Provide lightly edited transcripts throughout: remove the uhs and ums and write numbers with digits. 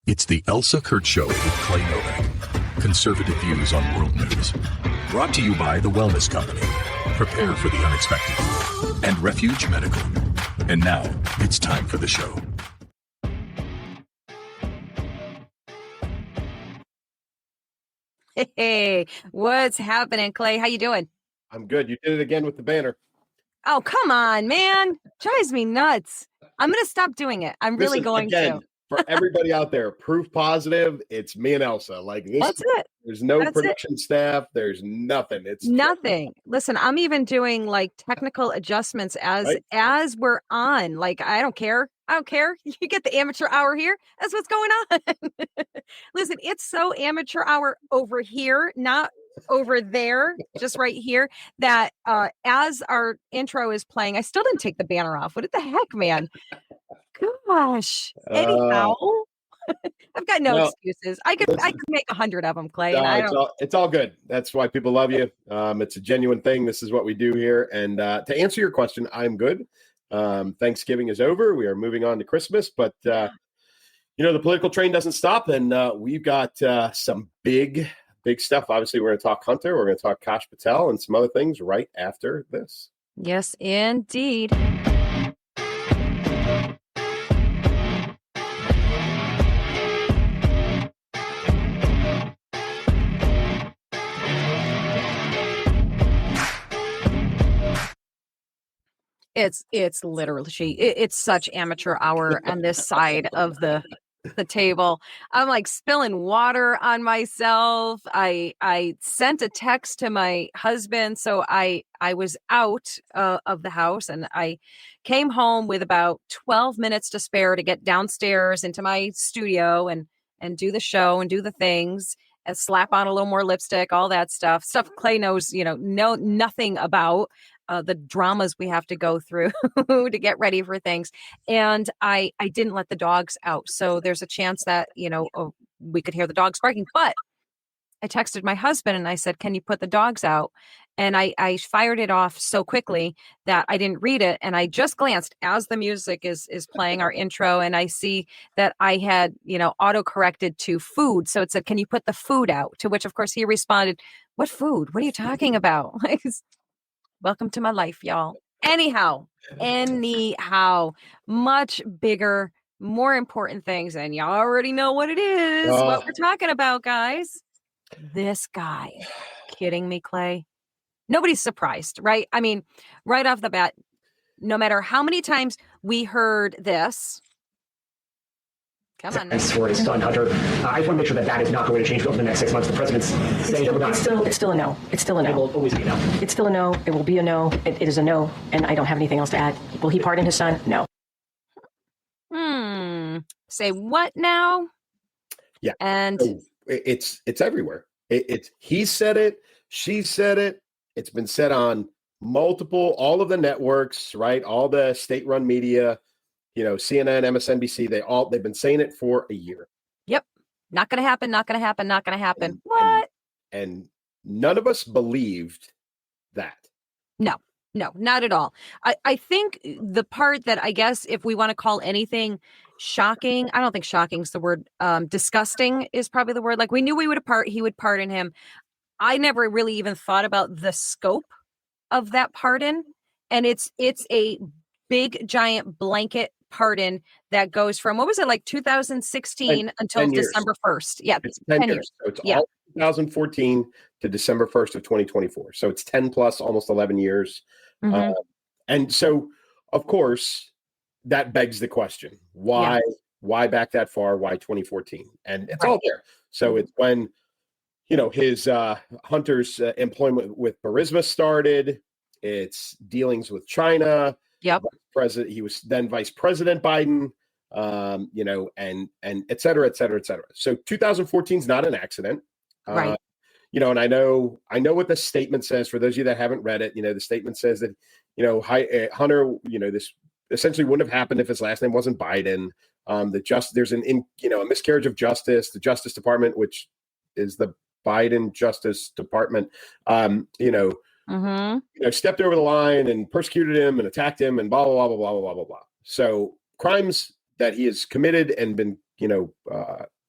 It's the Elsa Kurt Show with Clay Novak. Conservative views on world news. Brought to you by The Wellness Company. Prepare for the unexpected. And Refuge Medical. And now, it's time for the show. Hey, what's happening, Clay? How you doing? I'm good. You did it again with the banner. Oh, come on, man. Drives me nuts. I'm going to stop doing it. I'm really going to. For everybody out there, proof positive, it's me and Elsa. Like this. That's it. There's no production staff. There's nothing. It's nothing. Listen, I'm even doing like technical adjustments as we're on. Like, I don't care. You get the amateur hour here. That's what's going on. Listen, it's so amateur hour over here, not over there, just right here, that as our intro is playing, I still didn't take the banner off. What the heck, man? Gosh. Anyhow, I've got no excuses. I could make 100 of them, Clay. It's all good. That's why people love you. It's a genuine thing. This is what we do here. And to answer your question, I'm good. Thanksgiving is over. We are moving on to Christmas, but the political train doesn't stop, and we've got some big stuff. Obviously, we're going to talk Hunter. We're going to talk Kash Patel and some other things right after this. Yes, indeed. It's literally it's such amateur hour on this side of the table. I'm like spilling water on myself. I sent a text to my husband, so I was out of the house, and I came home with about 12 minutes to spare to get downstairs into my studio and do the show and do the things and slap on a little more lipstick, all that stuff Clay knows, nothing about. The dramas we have to go through to get ready for things. And I didn't let the dogs out. So there's a chance that, we could hear the dogs barking. But I texted my husband and I said, can you put the dogs out? And I fired it off so quickly that I didn't read it. And I just glanced as the music is playing our intro. And I see that I had, auto-corrected to food. So it said, can you put the food out? To which, of course, he responded, what food? What are you talking about? Welcome to my life, y'all. Anyhow, much bigger, more important things. And y'all already know what it is, what we're talking about, guys. This guy. Kidding me, Clay? Nobody's surprised, right? I mean, right off the bat, no matter how many times we heard this. Come on. For his son, Hunter. I just want to make sure that is not going to change over the next 6 months. The president's saying it's still a no. It's still a no. It will always be a no. It's still a no. It will be a no. It is a no, and I don't have anything else to add. Will he pardon his son? No. Say what now? Yeah. And so it's everywhere. It's he said it. She said it. It's been said on all of the networks, right? All the state-run media. CNN, MSNBC, they've been saying it for a year. Yep. Not going to happen, not going to happen, not going to happen. What? And none of us believed that. No, not at all. I think the part that I guess if we want to call anything shocking, I don't think shocking is the word. Disgusting is probably the word. Like we knew he would pardon him. I never really even thought about the scope of that pardon. And it's a big, giant blanket pardon that goes from, what was it, like 2016 until December 1st? Yeah, it's 10 years. So it's all 2014 to December 1st of 2024. So it's 10 plus, almost 11 years. Mm-hmm. And so, of course, that begs the question, why back that far? Why 2014? And it's all there. So it's when, his Hunter's employment with Burisma started. It's dealings with China. Yep. He was then Vice President Biden, and et cetera, et cetera, et cetera. So 2014 is not an accident. Right. And I know what the statement says. For those of you that haven't read it, the statement says that, Hunter, this essentially wouldn't have happened if his last name wasn't Biden. There's a miscarriage of justice. The Justice Department, which is the Biden Justice Department, stepped over the line and persecuted him and attacked him and blah, blah, blah, blah, blah, blah, blah, blah. So crimes that he has committed and been,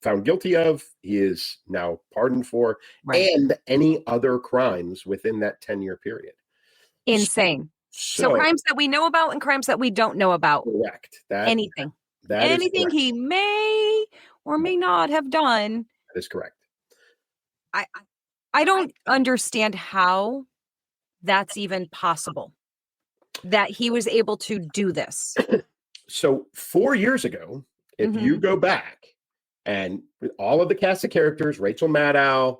found guilty of, he is now pardoned for, Right. and any other crimes within that 10-year period. Insane. So crimes that we know about and crimes that we don't know about. Correct. Anything. That is Anything correct. he may or may not have done. That is correct. I don't understand how that's even possible, that he was able to do this. So 4 years ago, if you go back and all of the cast of characters, Rachel Maddow,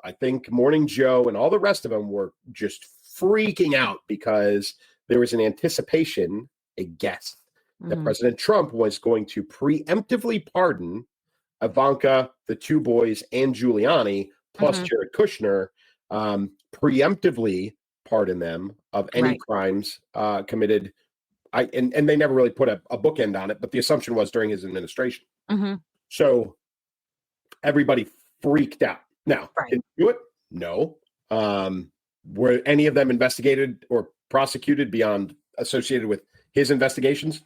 I think Morning Joe and all the rest of them were just freaking out because there was an anticipation, a guess, that President Trump was going to preemptively pardon Ivanka, the two boys, and Giuliani, plus Jared Kushner, preemptively pardon them of any crimes committed. And they never really put a bookend on it, but the assumption was during his administration. So everybody freaked out. Now, did he do it? No. Were any of them investigated or prosecuted beyond associated with his investigations,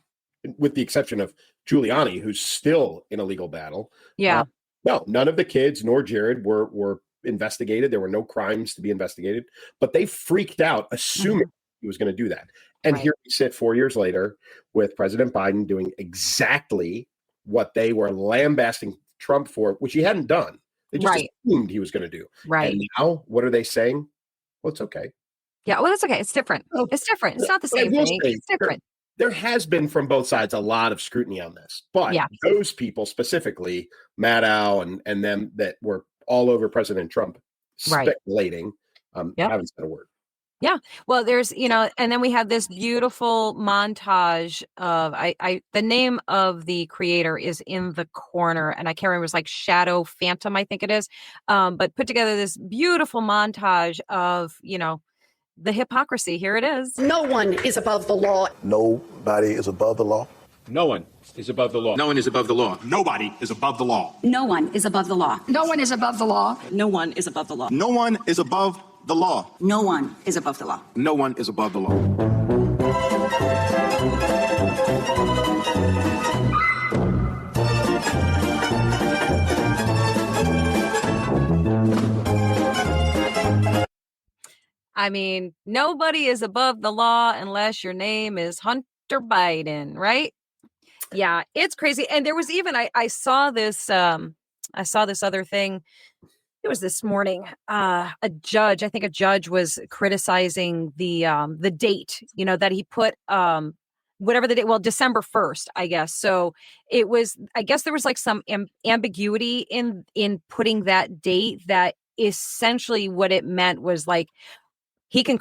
with the exception of Giuliani, who's still in a legal battle? Yeah. No, none of the kids nor Jared were investigated. There were no crimes to be investigated, but they freaked out, assuming he was going to do that. And here we sit 4 years later with President Biden doing exactly what they were lambasting Trump for, which he hadn't done. They just assumed he was going to do. Right. And now, what are they saying? Well, it's okay. Yeah, well, that's okay. It's different. It's different. It's not the same thing. It's different. There has been from both sides a lot of scrutiny on this, but those people specifically, Maddow and them that were all over President Trump speculating, haven't said a word. Yeah. Well, there's, and then we have this beautiful montage of, the name of the creator is in the corner, and I can't remember, it's like Shadow Phantom, I think it is. But put together this beautiful montage of, the hypocrisy. Here it is. No one is above the law. Nobody is above the law. No one is above the law. No one is above the law. Nobody is above the law. No one is above the law. No one is above the law. No one is above the law. No one is above the law. No one is above the law. No one is above the law. I mean, nobody is above the law unless your name is Hunter Biden, right? Yeah, it's crazy. And there was even, I saw this other thing. It was this morning. I think a judge was criticizing the date, that he put, whatever the date, well, December 1st, I guess. So it was, I guess there was like some ambiguity in putting that date, that essentially what it meant was like, he can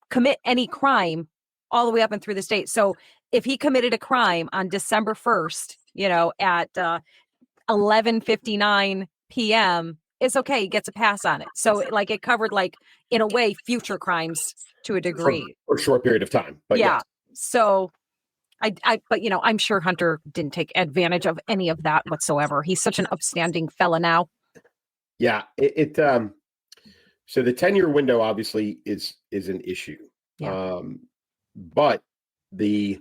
commit any crime all the way up and through this date. So if he committed a crime on December 1st, at 11:59 p.m., it's okay. He gets a pass on it. So it covered, in a way, future crimes to a degree. For a short period of time. But yeah. So but I'm sure Hunter didn't take advantage of any of that whatsoever. He's such an upstanding fella now. Yeah. So the 10-year window obviously is an issue. Yeah. But the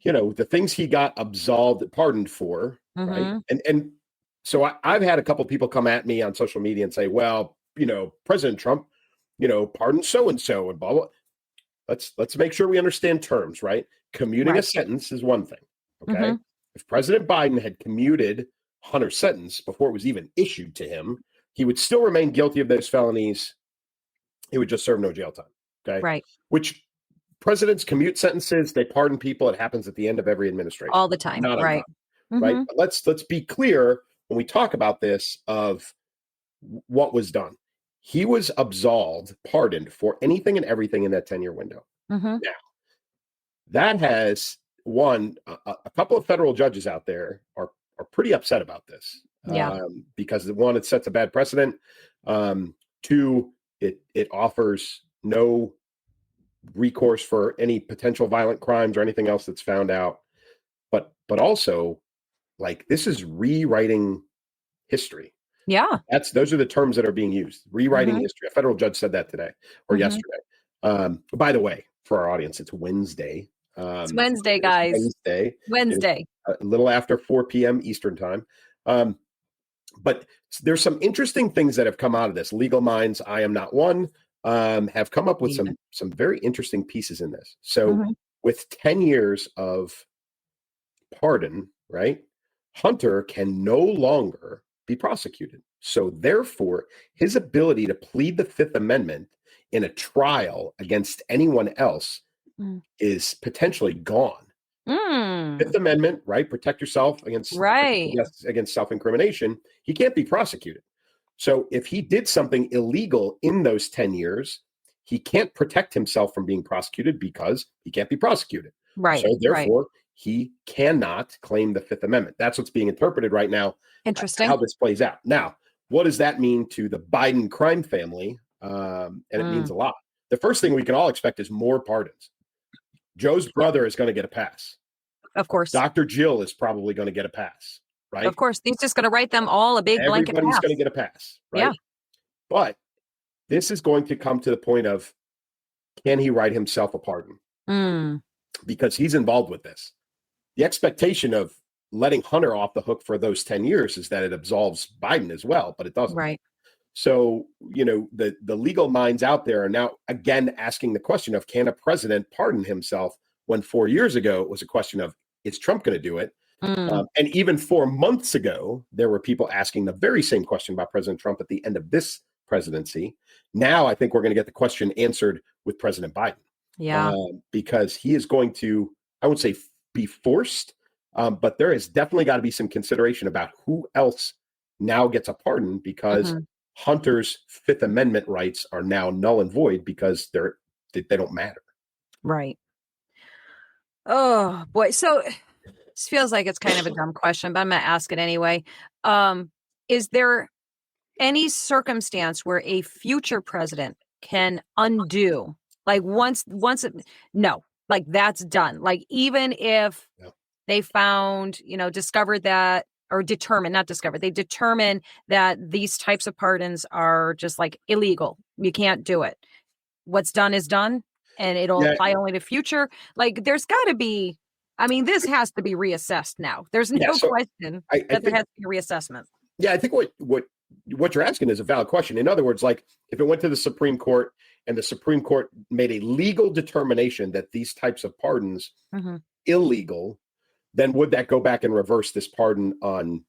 things he got pardoned for, right? And so I've had a couple people come at me on social media and say, well, President Trump, pardoned so-and-so and blah, blah. Let's make sure we understand terms, right? Commuting a sentence is one thing. Okay. If President Biden had commuted Hunter's sentence before it was even issued to him, he would still remain guilty of those felonies. He would just serve no jail time. Okay. Right. Which presidents commute sentences, they pardon people. It happens at the end of every administration. All the time. Right. Right. But let's be clear when we talk about this of what was done. He was pardoned for anything and everything in that 10-year window. Now, that has a couple of federal judges out there are pretty upset about this. Because one, it sets a bad precedent. Two, it offers no recourse for any potential violent crimes or anything else that's found out. But also, this is rewriting history. Yeah. Those are the terms that are being used. Rewriting history. A federal judge said that today or yesterday. By the way, for our audience, it's Wednesday. It's Wednesday, guys. Wednesday. a little after 4 p.m. Eastern time. But there's some interesting things that have come out of this. Legal minds, I am not one, have come up with some very interesting pieces in this. So with 10 years of pardon, right, Hunter can no longer be prosecuted. So therefore, his ability to plead the Fifth Amendment in a trial against anyone else is potentially gone. Fifth Amendment, right? Protect yourself against self-incrimination. He can't be prosecuted. So if he did something illegal in those 10 years, he can't protect himself from being prosecuted because he can't be prosecuted. Right. So therefore, he cannot claim the Fifth Amendment. That's what's being interpreted right now. Interesting. How this plays out. Now, what does that mean to the Biden crime family? And it means a lot. The first thing we can all expect is more pardons. Joe's brother is going to get a pass. Of course. Dr. Jill is probably going to get a pass, right? Of course. He's just going to write them all a big blanket pass. Everybody's going to get a pass, right? Yeah. But this is going to come to the point of, can he write himself a pardon? Because he's involved with this. The expectation of letting Hunter off the hook for those 10 years is that it absolves Biden as well, but it doesn't. Right. So, the legal minds out there are now again asking the question of, can a president pardon himself, when 4 years ago it was a question of, is Trump going to do it? And even 4 months ago, there were people asking the very same question about President Trump at the end of this presidency. Now I think we're going to get the question answered with President Biden. Yeah. Because he is going to, I would say, be forced, but there has definitely got to be some consideration about who else now gets a pardon, because Hunter's Fifth Amendment rights are now null and void because they don't matter. Right. Oh boy. So this feels like it's kind of a dumb question, but I'm going to ask it anyway. Is there any circumstance where a future president can undo, like no, like that's done. Like even if they found, discovered that, or they determine that these types of pardons are just like illegal. You can't do it. What's done is done, and it'll apply only to future. Like there's got to be, this has to be reassessed now. There's no question that there has to be a reassessment. Yeah, I think what you're asking is a valid question. In other words, like if it went to the Supreme Court and the Supreme Court made a legal determination that these types of pardons illegal, then would that go back and reverse this pardon on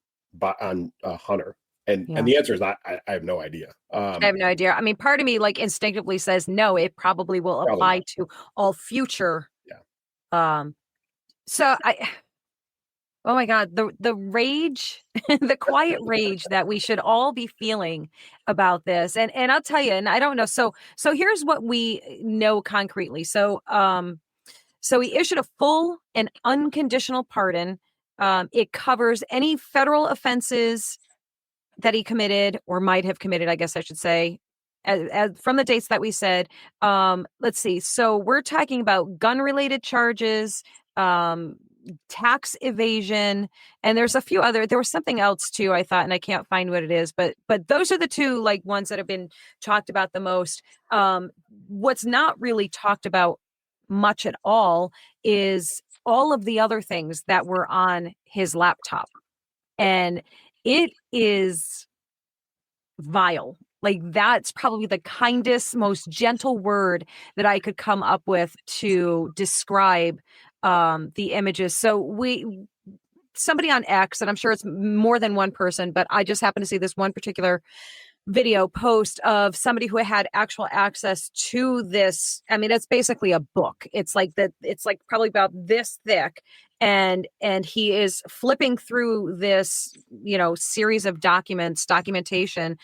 Hunter? And the answer is I have no idea. I have no idea. Part of me like instinctively says no. It probably will apply to all future. Yeah. Oh my God, the rage, the quiet rage that we should all be feeling about this. And I'll tell you, and I don't know. So here's what we know concretely. So he issued a full and unconditional pardon. It covers any federal offenses that he committed or might have committed, I guess I should say, as from the dates that we said. Let's see. So we're talking about gun-related charges, tax evasion, and there's a few other. There was something else too, I thought, and I can't find what it is. But those are the two like ones that have been talked about the most. What's not really talked about much at all is all of the other things that were on his laptop, and it is vile. Like that's probably the kindest, most gentle word that I could come up with to describe the images. So somebody on X, and I'm sure it's more than one person, but I just happened to see this one particular video post of somebody who had actual access to this. It's basically a book. It's like probably about this thick. And he is flipping through this, series of documentation.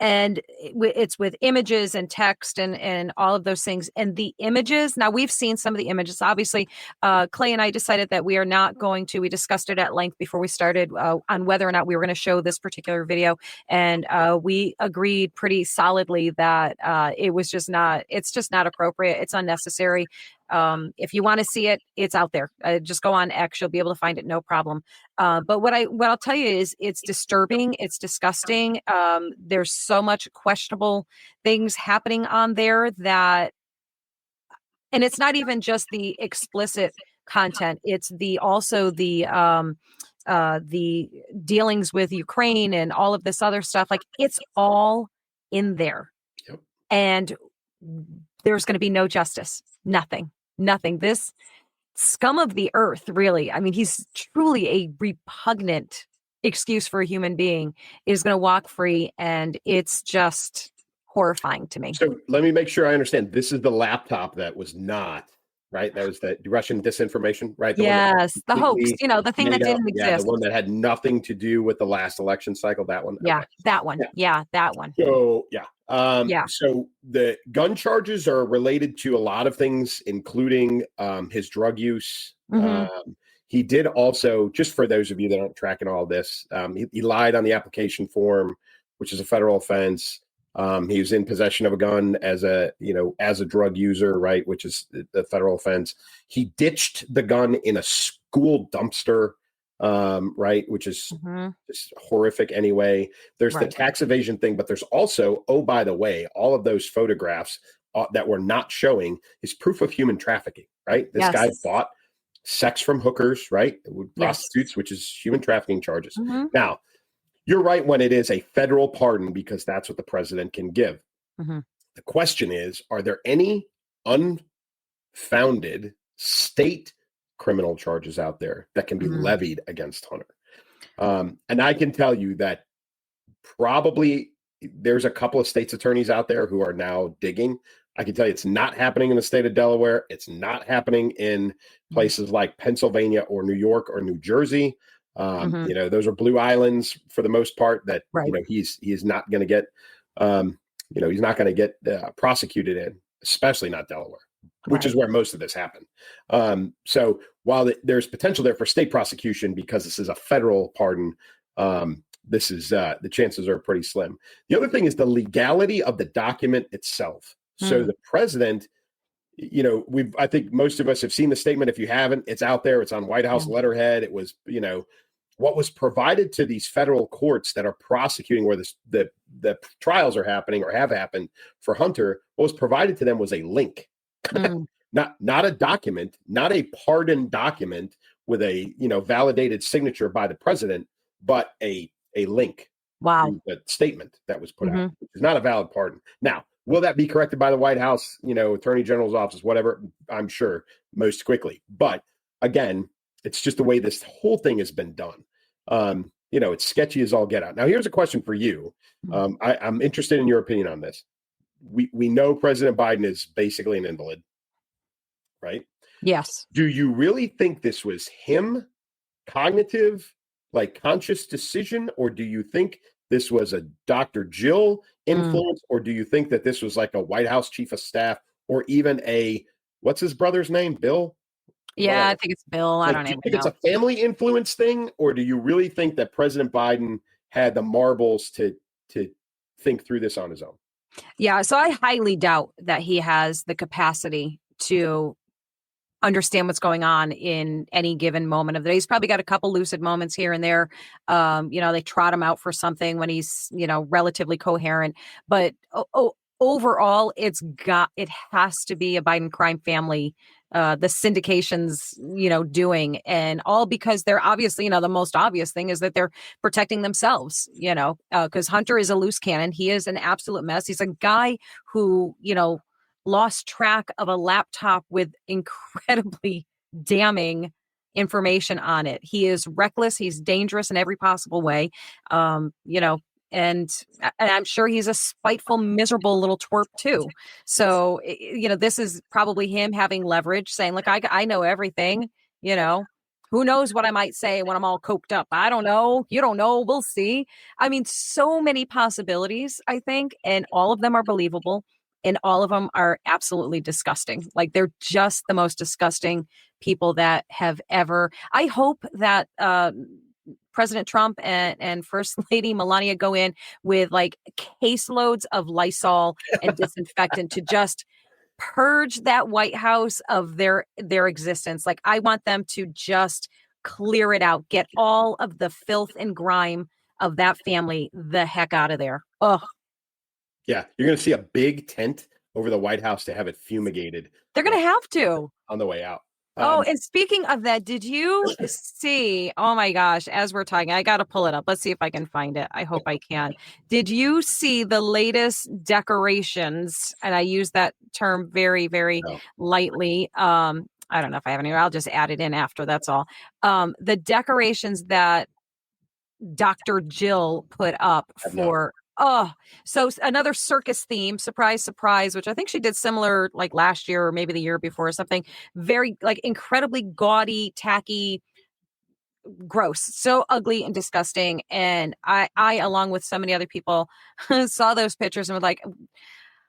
And it's with images and text and all of those things. And the images, now we've seen some of the images. Obviously, Clay and I decided that we are not going to, we discussed it at length before we started on whether or not we were going to show this particular video. And we agreed pretty solidly that it's just not appropriate. It's unnecessary. If you want to see it, it's out there. Just go on X. You'll be able to find it. No problem. But what I'll tell you is it's disturbing. It's disgusting. There's so much questionable things happening on there and it's not even just the explicit content. It's the dealings with Ukraine and all of this other stuff. Like, it's all in there. Yep. And there's going to be no justice. Nothing. This scum of the earth, really. I mean, he's truly a repugnant excuse for a human being, is going to walk free. And it's just horrifying to me. So let me make sure I understand. This is the laptop that was not, right? That was the Russian disinformation, right? Yes, the hoax, the thing that didn't Yeah, exist. the one that had nothing to do with the last election cycle, that one. Yeah, Okay. that one. Yeah, that one. So, yeah. Yeah. So the gun charges are related to a lot of things, including his drug use. He did also, just for those of you that aren't tracking all this, he lied on the application form, which is a federal offense. He was in possession of a gun as a drug user, right, which is the federal offense. He ditched the gun in a school dumpster, right, which is just horrific anyway. There's the tax evasion thing, but there's also, oh, by the way, all of those photographs that we're not showing is proof of human trafficking, right? This guy bought sex from hookers, right, prostitutes, which is human trafficking charges. Now, you're right when it is a federal pardon, because that's what the president can give. The question is, are there any unfounded state criminal charges out there that can be levied against Hunter? And I can tell you that probably there's a couple of states attorneys out there who are now digging. I can tell you it's not happening in the state of Delaware. It's not happening in places like Pennsylvania or New York or New Jersey. Those are blue islands for the most part that, he's not going to get, he's not going to get prosecuted in, especially not Delaware, which is where most of this happened. So while there's potential there for state prosecution, because this is a federal pardon, this is the chances are pretty slim. The other thing is the legality of the document itself. So the president, I think most of us have seen the statement. If you haven't, it's out there. It's on White House letterhead. It was, what was provided to these federal courts that are prosecuting where the trials are happening or have happened for Hunter. What was provided to them was a link, not a document, not a pardon document with a validated signature by the president, but a link. Wow. To the statement that was put out, which is not a valid pardon. Now, will that be corrected by the White House, Attorney General's office, whatever? I'm sure most quickly. But again, it's just the way this whole thing has been done. It's sketchy as all get out. Now, here's a question for you. I'm interested in your opinion on this. We know President Biden is basically an invalid, right? Yes. Do you really think this was him, cognitive, conscious decision, or do you think this was a Dr. Jill influence, or do you think that this was like a White House chief of staff, or even what's his brother's name? Bill? Yeah, I think it's Bill. I don't do you even think know. It's a family influence thing, or do you really think that President Biden had the marbles to think through this on his own? Yeah, so I highly doubt that he has the capacity to understand what's going on in any given moment of the day. He's probably got a couple lucid moments here and there. They trot him out for something when he's, relatively coherent. But overall, it has to be a Biden crime family, the syndications, doing, and all because they're obviously, the most obvious thing is that they're protecting themselves, because Hunter is a loose cannon. He is an absolute mess. He's a guy who, lost track of a laptop with incredibly damning information on it. He is reckless. He's dangerous in every possible way. And I'm sure he's a spiteful, miserable little twerp too. So, this is probably him having leverage, saying, look, I know everything, who knows what I might say when I'm all coked up. I don't know. You don't know. We'll see. I mean, so many possibilities, I think, and all of them are believable. And all of them are absolutely disgusting. Like, they're just the most disgusting people that have ever. I hope that President Trump and First Lady Melania go in with caseloads of Lysol and disinfectant to just purge that White House of their existence. Like, I want them to just clear it out, get all of the filth and grime of that family the heck out of there. Ugh. Yeah, you're going to see a big tent over the White House to have it fumigated. They're going to have to on the way out. Oh, and speaking of that, did you see? Oh my gosh, as we're talking, I got to pull it up. Let's see if I can find it. I hope I can. Did you see the latest decorations? And I use that term very, very No. lightly. I don't know if I have any. I'll just add it in after. That's all. The decorations that Dr. Jill put up Have not. for another circus theme, surprise, surprise, which I think she did similar like last year or maybe the year before or something. Very like incredibly gaudy, tacky, gross, so ugly and disgusting. And I along with so many other people saw those pictures and were like,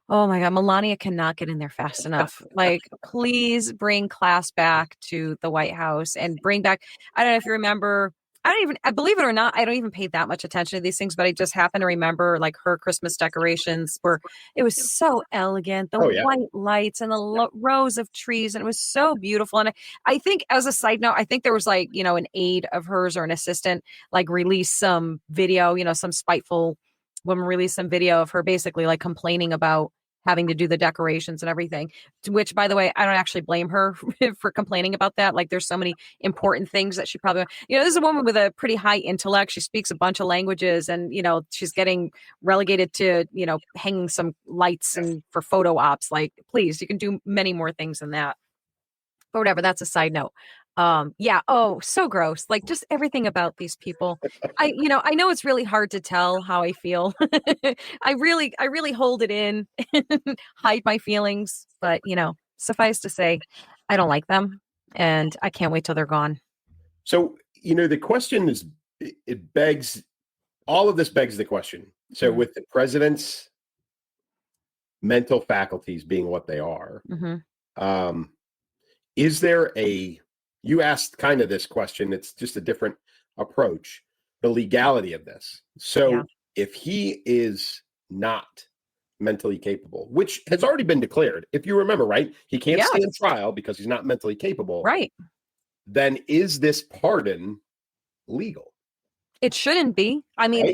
oh my God, Melania cannot get in there fast enough. Like, please bring class back to the White House and bring back, I don't know if you remember, I believe it or not, I don't even pay that much attention to these things, but I just happen to remember like her Christmas decorations where it was so elegant, the white lights and the rows of trees, and it was so beautiful. And I think as a side note, I think there was like, an aide of hers or an assistant, like released some video, some spiteful woman released some video of her basically like complaining about having to do the decorations and everything, to which, by the way, I don't actually blame her for complaining about that. Like there's so many important things that she probably, this is a woman with a pretty high intellect. She speaks a bunch of languages and, she's getting relegated to, hanging some lights and for photo ops. Like, please, you can do many more things than that. But whatever, that's a side note. So gross. Like just everything about these people. I know it's really hard to tell how I feel. I really hold it in, hide my feelings, but suffice to say, I don't like them and I can't wait till they're gone. So, the question is, it begs, all of this begs the question. So with the president's mental faculties being what they are, is there you asked kind of this question, it's just a different approach, the legality of this. So if he is not mentally capable, which has already been declared, if you remember, right? He can't stand trial because he's not mentally capable. Right. Then is this pardon legal? It shouldn't be. I mean,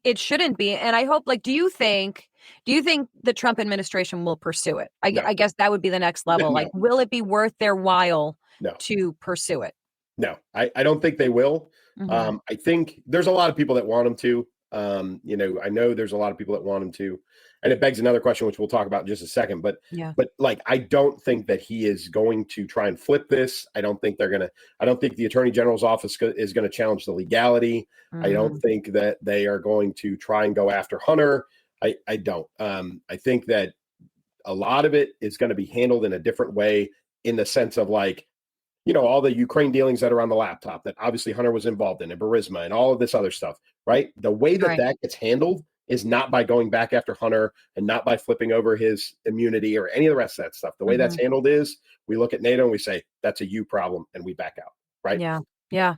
it shouldn't be. And I hope, like, do you think the Trump administration will pursue it? I guess that would be the next level. No. Like, will it be worth their while No. to pursue it? No, I don't think they will. I think there's a lot of people that want him to. I know there's a lot of people that want him to. And it begs another question, which we'll talk about in just a second. But like, I don't think that he is going to try and flip this. I don't think the Attorney General's office is going to challenge the legality. I don't think that they are going to try and go after Hunter. I don't. I think that a lot of it is going to be handled in a different way, in the sense of like, all the Ukraine dealings that are on the laptop that obviously Hunter was involved in, and Burisma and all of this other stuff, right? The way that that gets handled is not by going back after Hunter and not by flipping over his immunity or any of the rest of that stuff. The way that's handled is we look at NATO and we say, that's a you problem, and we back out, right? Yeah.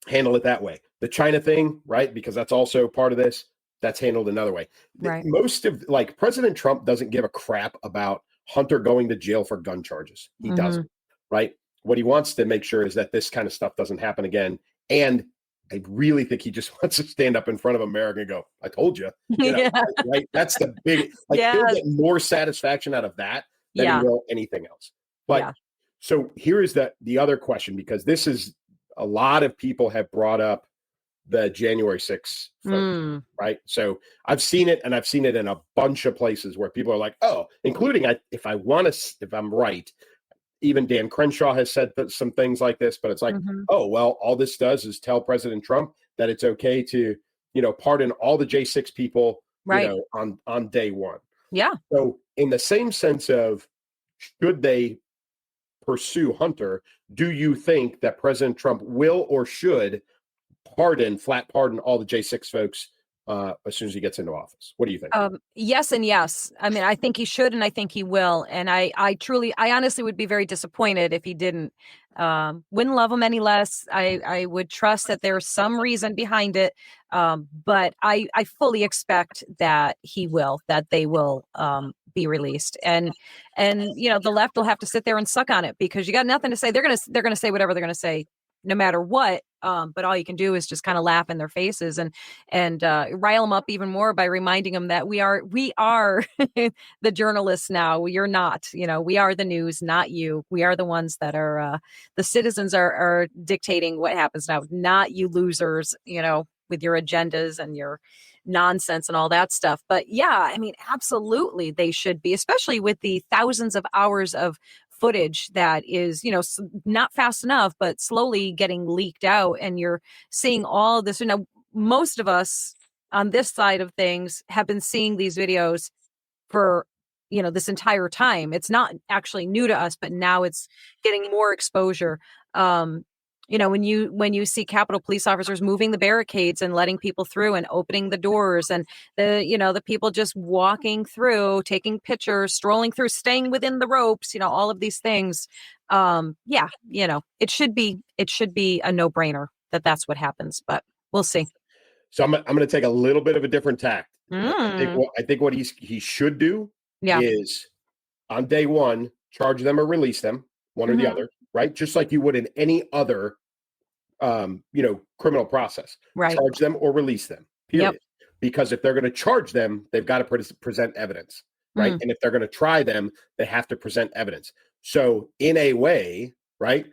Handle it that way. The China thing, right? Because that's also part of this. That's handled another way. Right. Most of, like, President Trump doesn't give a crap about Hunter going to jail for gun charges. He doesn't, right? What he wants to make sure is that this kind of stuff doesn't happen again. And I really think he just wants to stand up in front of America and go, I told you. Right? That's the big, like, he'll get more satisfaction out of that than he will anything else. But so here is the other question, because this is, a lot of people have brought up the January 6th folks, right? So I've seen it, and I've seen it in a bunch of places where people are like, oh, including, if I'm right, even Dan Crenshaw has said some things like this, but it's like, oh, well, all this does is tell President Trump that it's okay to, pardon all the J6 people, on day one. Yeah. So in the same sense of, should they pursue Hunter, do you think that President Trump will or should flat pardon all the J6 folks as soon as he gets into office? What do you think? Yes and yes. I mean, I think he should, and I think he will. And I honestly would be very disappointed if he didn't. Wouldn't love him any less. I would trust that there's some reason behind it. But I fully expect that they will be released. And the left will have to sit there and suck on it, because you got nothing to say. They're gonna say whatever they're gonna say no matter what. But all you can do is just kind of laugh in their faces and rile them up even more by reminding them that we are the journalists now. You're not, we are the news, not you. We are the ones that are the citizens are dictating what happens now, not you losers, with your agendas and your nonsense and all that stuff. But yeah, I mean, absolutely, they should be, especially with the thousands of hours of footage that is, not fast enough, but slowly getting leaked out. And you're seeing all this. Most of us on this side of things have been seeing these videos for, this entire time. It's not actually new to us, but now it's getting more exposure. When you see Capitol police officers moving the barricades and letting people through and opening the doors, and the people just walking through, taking pictures, strolling through, staying within the ropes, all of these things. It should be a no-brainer that's what happens, but we'll see. So I'm going to take a little bit of a different tact. Mm. I think what he should do Yeah. is on day one, charge them or release them, one or the other, right? Just like you would in any other, criminal process. Right. Charge them or release them, period. Yep. Because if they're going to charge them, they've got to present evidence, right? And if they're going to try them, they have to present evidence. So in a way, right,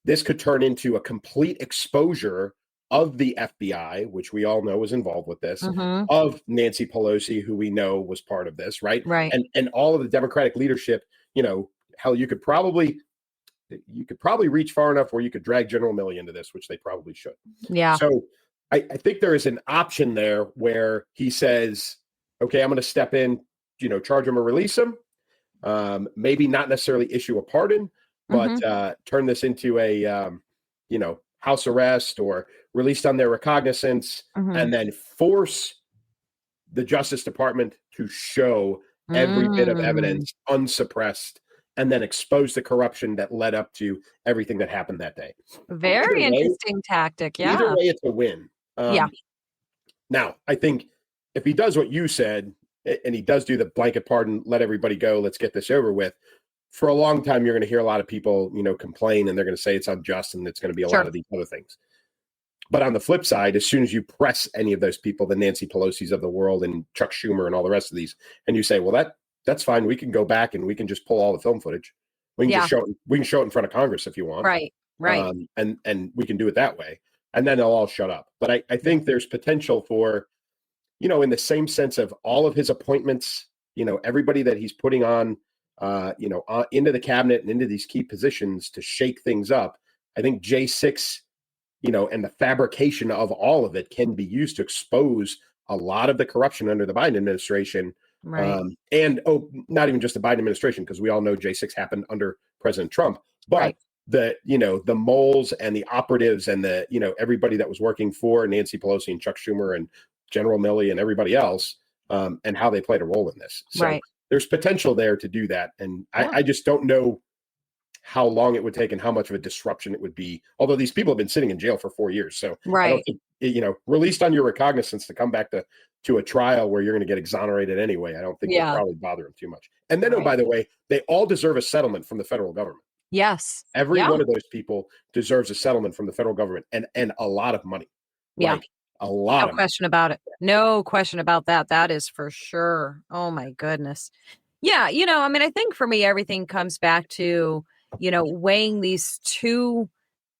this could turn into a complete exposure of the FBI, which we all know was involved with this, of Nancy Pelosi, who we know was part of this, right? Right. And all of the Democratic leadership, hell, you could probably reach far enough where you could drag General Milley into this, which they probably should. Yeah. So I think there is an option there where he says, okay, I'm going to step in, charge him or release him. Maybe not necessarily issue a pardon, but turn this into a, house arrest or released on their recognizance, and then force the Justice Department to show every bit of evidence unsuppressed, and then expose the corruption that led up to everything that happened that day. Very interesting tactic. Yeah. Either way, it's a win. Yeah. Now, I think if he does what you said, and he does do the blanket pardon, let everybody go, let's get this over with, for a long time, you're going to hear a lot of people, complain, and they're going to say it's unjust, and it's going to be a lot of these other things. But on the flip side, as soon as you press any of those people, the Nancy Pelosi's of the world and Chuck Schumer and all the rest of these, and you say, well, that's fine. We can go back and we can just pull all the film footage. We can just show it. We can show it in front of Congress if you want. Right. And we can do it that way. And then they'll all shut up. But I think there's potential for, in the same sense of all of his appointments, everybody that he's putting on, into the cabinet and into these key positions to shake things up. I think J6, and the fabrication of all of it can be used to expose a lot of the corruption under the Biden administration. Right. And not even just the Biden administration, because we all know J6 happened under President Trump, but the moles and the operatives and the, everybody that was working for Nancy Pelosi and Chuck Schumer and General Milley and everybody else, and how they played a role in this. So there's potential there to do that. And I just don't know how long it would take and how much of a disruption it would be. Although these people have been sitting in jail for 4 years. So I don't think, released on your recognizance to come back to a trial where you're going to get exonerated anyway, I don't think it'll probably bother them too much. And then, oh, by the way, they all deserve a settlement from the federal government. Yes. Every one of those people deserves a settlement from the federal government and a lot of money. Yeah. Like, a lot. No question about it. No question about that. That is for sure. Oh my goodness. Yeah. I think for me, everything comes back to, weighing these two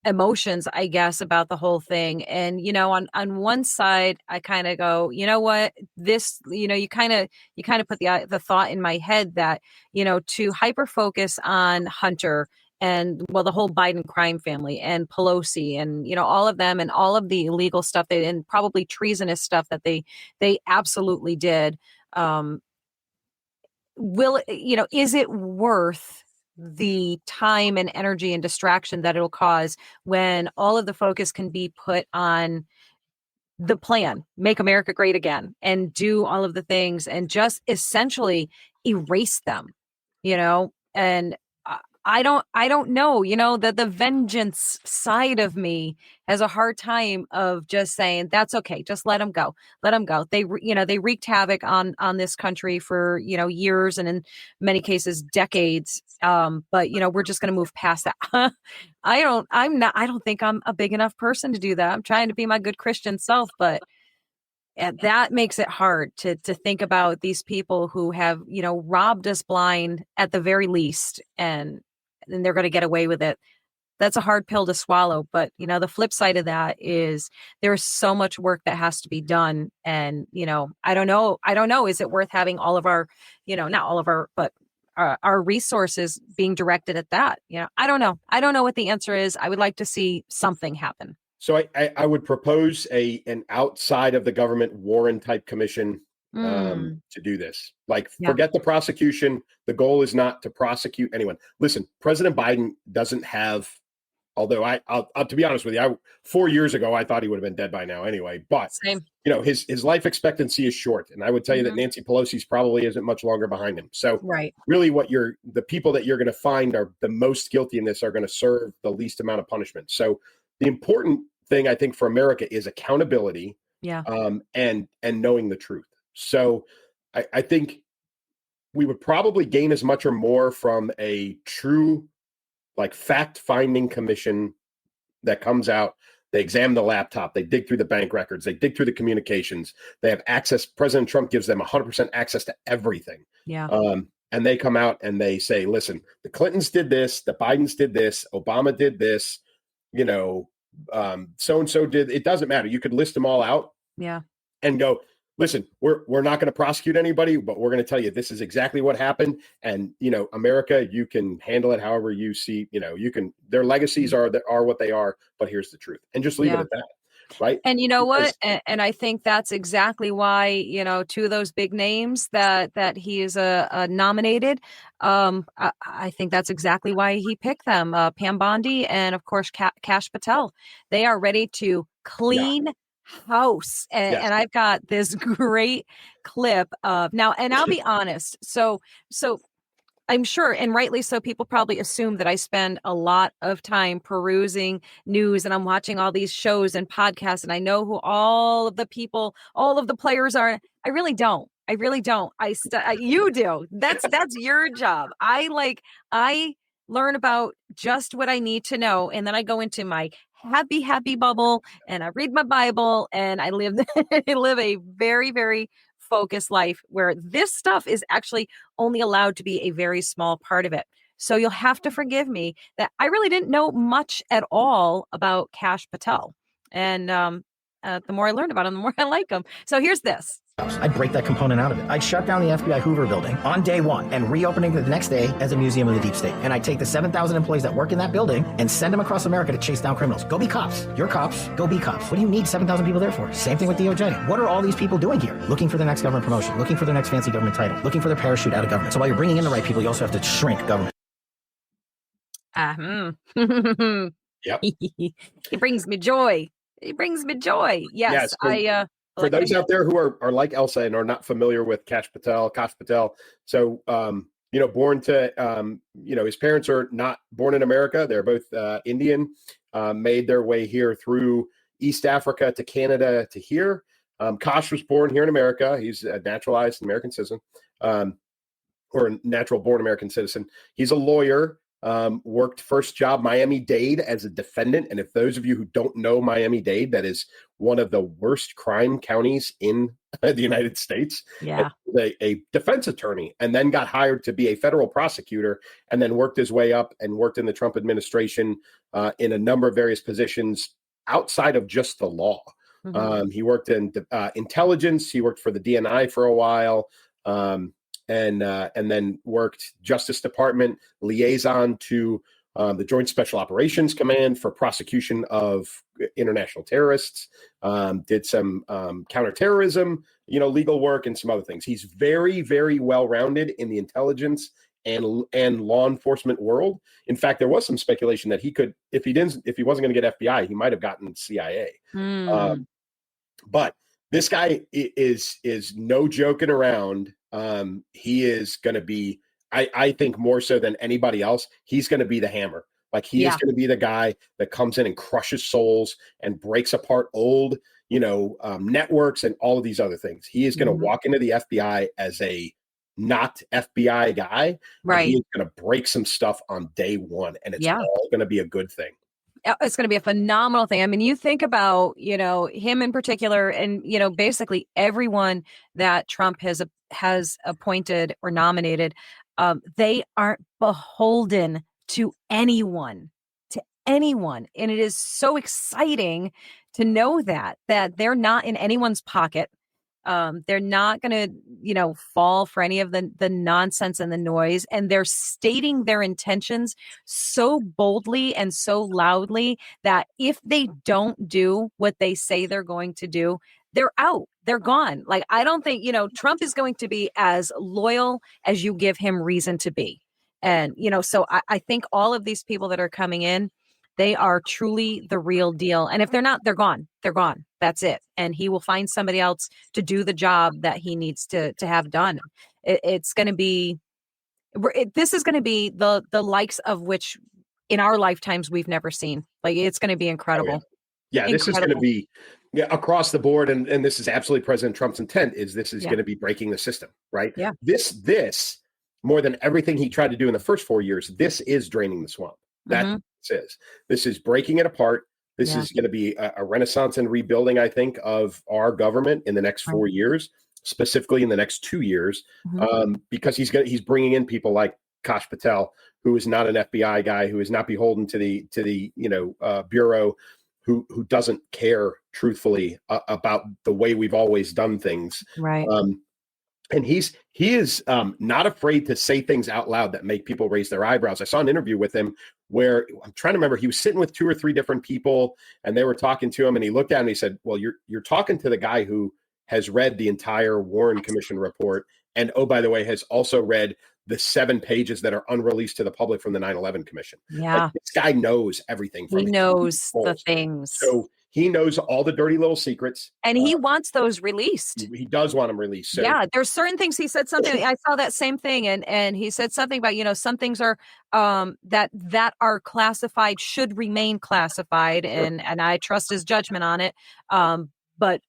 emotions, I guess, about the whole thing. And, on one side, I kind of go, you know what, this, you kind of put the thought in my head that, to hyper focus on Hunter and, well, the whole Biden crime family and Pelosi and, all of them and all of the illegal stuff and probably treasonous stuff that they absolutely did. Is it worth the time and energy and distraction that it'll cause when all of the focus can be put on the plan, make America great again, and do all of the things and just essentially erase them, and I don't know, that the vengeance side of me has a hard time of just saying, that's okay. Just let them go. Let them go. They wreaked havoc on this country for, years and in many cases, decades. But we're just going to move past that. I don't think I'm a big enough person to do that. I'm trying to be my good Christian self, but and that makes it hard to think about these people who have, robbed us blind at the very least, and they're going to get away with it. That's a hard pill to swallow. But, the flip side of that is there's so much work that has to be done. And, I don't know. Is it worth having all of our, not all of our, but our resources being directed at that? I don't know. I don't know what the answer is. I would like to see something happen. So I would propose an outside of the government Warren type commission to do this. Like, forget the prosecution. The goal is not to prosecute anyone. Listen, President Biden doesn't have, although I'll to be honest with you, 4 years ago, I thought he would have been dead by now anyway. But, Same. His life expectancy is short. And I would tell you that Nancy Pelosi's probably isn't much longer behind him. So really the people that you're going to find are the most guilty in this are going to serve the least amount of punishment. So the important thing I think for America is accountability, and knowing the truth. So I think we would probably gain as much or more from a true, fact-finding commission that comes out. They examine the laptop, they dig through the bank records, they dig through the communications, they have access. President Trump gives them 100% access to everything. And they come out and they say, listen, the Clintons did this, the Bidens did this, Obama did this, so-and-so did, it doesn't matter. You could list them all out and go, listen, we're not going to prosecute anybody, but we're going to tell you this is exactly what happened. And, America, you can handle it however you see, their legacies are what they are, but here's the truth. And just leave it at that. Right. And you know what? And I think that's exactly why, two of those big names that he is nominated. I think that's exactly why he picked them. Pam Bondi and, of course, Kash Patel. They are ready to clean house. And I've got this great clip of now. And I'll be honest. So I'm sure, and rightly so, people probably assume that I spend a lot of time perusing news and I'm watching all these shows and podcasts and I know who all of the players are. I really don't. You do. That's your job. I learn about just what I need to know. And then I go into my happy bubble and I read my Bible and I live a very, very focused life where this stuff is actually only allowed to be a very small part of it. So you'll have to forgive me that I really didn't know much at all about Kash Patel. And the more I learned about him, the more I like him. So here's this. I'd break that component out of it. I'd shut down the FBI Hoover building on day one and reopening it the next day as a museum of the deep state. And I'd take the 7,000 employees that work in that building and send them across America to chase down criminals. Go be cops. You're cops. Go be cops. What do you need 7,000 people there for? Same thing with DOJ. What are all these people doing here? Looking for the next government promotion, looking for their next fancy government title, looking for their parachute out of government. So while you're bringing in the right people, you also have to shrink government. Yep. It brings me joy. Yes. So for those out there who are like Elsa and are not familiar with Kash Patel. So, born to, his parents are not born in America. They're both Indian, made their way here through East Africa to Canada to here. Kash was born here in America. He's a naturalized American citizen, or a natural born American citizen. He's a lawyer. Worked first job Miami-Dade as a defendant. And if those of you who don't know Miami-Dade, that is one of the worst crime counties in the United States. Yeah. A defense attorney, and then got hired to be a federal prosecutor, and then worked his way up and worked in the Trump administration in a number of various positions outside of just the law. Mm-hmm. He worked in intelligence. He worked for the DNI for a while. And then worked Justice Department liaison to the Joint Special Operations Command for prosecution of international terrorists. Did some counterterrorism, legal work and some other things. He's very, very well-rounded in the intelligence and law enforcement world. In fact, there was some speculation that he could, if he wasn't going to get FBI, he might have gotten CIA. But this guy is no joking around. He is going to be I think more so than anybody else, he's going to be the hammer. Like he is going to be the guy that comes in and crushes souls and breaks apart old, networks and all of these other things. He is going to walk into the FBI as a not FBI guy. Right. He is going to break some stuff on day one, and it's all going to be a good thing. It's going to be a phenomenal thing. I mean, you think about, him in particular and, basically everyone that Trump has appointed or nominated, they aren't beholden to anyone. And it is so exciting to know that they're not in anyone's pocket. They're not going to, fall for any of the nonsense and the noise. And they're stating their intentions so boldly and so loudly that if they don't do what they say they're going to do, they're out. They're gone. Like, I don't think, Trump is going to be as loyal as you give him reason to be. And, so I think all of these people that are coming in, they are truly the real deal. And if they're not, they're gone. They're gone. That's it. And he will find somebody else to do the job that he needs to have done. It's going to be, this is going to be the likes of which in our lifetimes we've never seen. Like, it's going to be incredible. Yeah, this is going to be across the board. And this is absolutely President Trump's intent is this is going to be breaking the system, right? Yeah. This more than everything he tried to do in the first 4 years, this is draining the swamp. That this is breaking it apart. This is going to be a renaissance and rebuilding, I think, of our government in the next 4 years, specifically in the next 2 years, because he's bringing in people like Kash Patel, who is not an FBI guy, who is not beholden to the bureau, who doesn't care truthfully about the way we've always done things, right? And he is not afraid to say things out loud that make people raise their eyebrows. I saw an interview with him where I'm trying to remember, he was sitting with 2 or 3 different people and they were talking to him and he looked at him and he said, well, you're talking to the guy who has read the entire Warren Commission report. And oh, by the way, has also read the 7 pages that are unreleased to the public from the 9/11 Commission. Yeah. Like, this guy knows everything. He knows the things. So he knows all the dirty little secrets. And he wants those released. He does want them released. So. Yeah, there's certain things. He said something. I saw that same thing. And he said something about, some things are that are classified should remain classified. And I trust his judgment on it. But